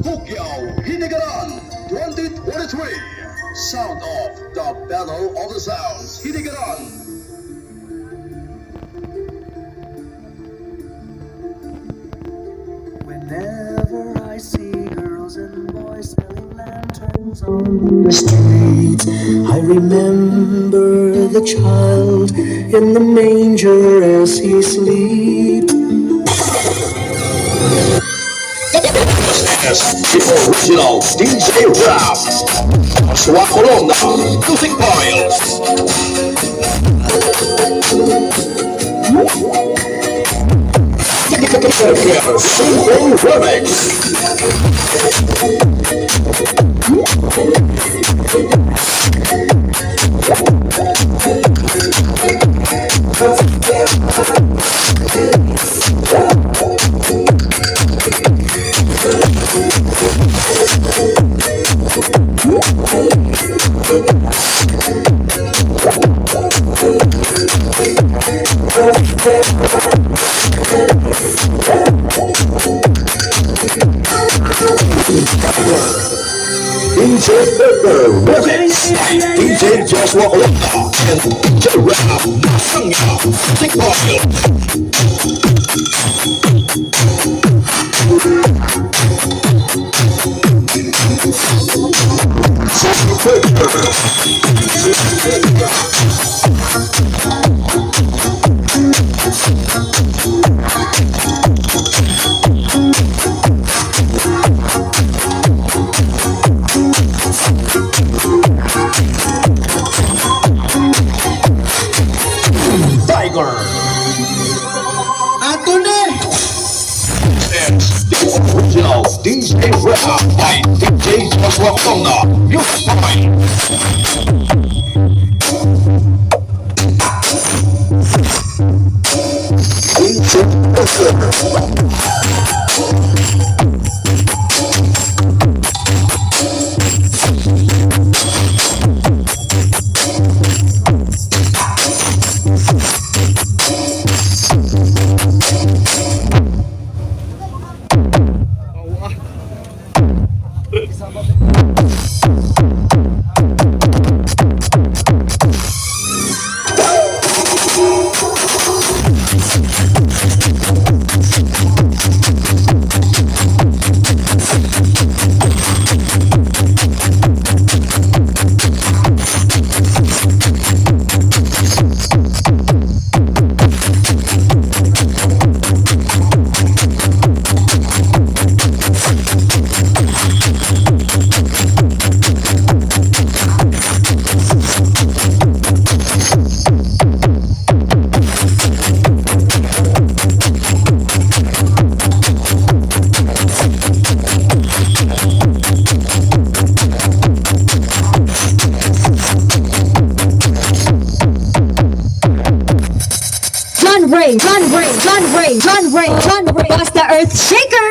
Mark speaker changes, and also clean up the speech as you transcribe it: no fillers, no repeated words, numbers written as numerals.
Speaker 1: Hugyaw, Hinigaran 2023. Sound of the Battle of the Sounds. Hinigaran.
Speaker 2: Whenever I see girls and boys selling lanterns on the street, I remember the child in the manger as he sleeps.
Speaker 1: The original DJ Rap. Sua Colonna, Music Files. Simple Remix. DJ Pepper Remix. DJ Joshua Colonna and DJ Rap. Sangya, Music Files. Tiger.
Speaker 2: Ato na!
Speaker 1: It's the original DJ Rap by DJ Joshua Colonna. Music Files.
Speaker 3: John Ray, John Ray, John Ray, John Ray, John Ray, John Ray, Basta Earth Shaker!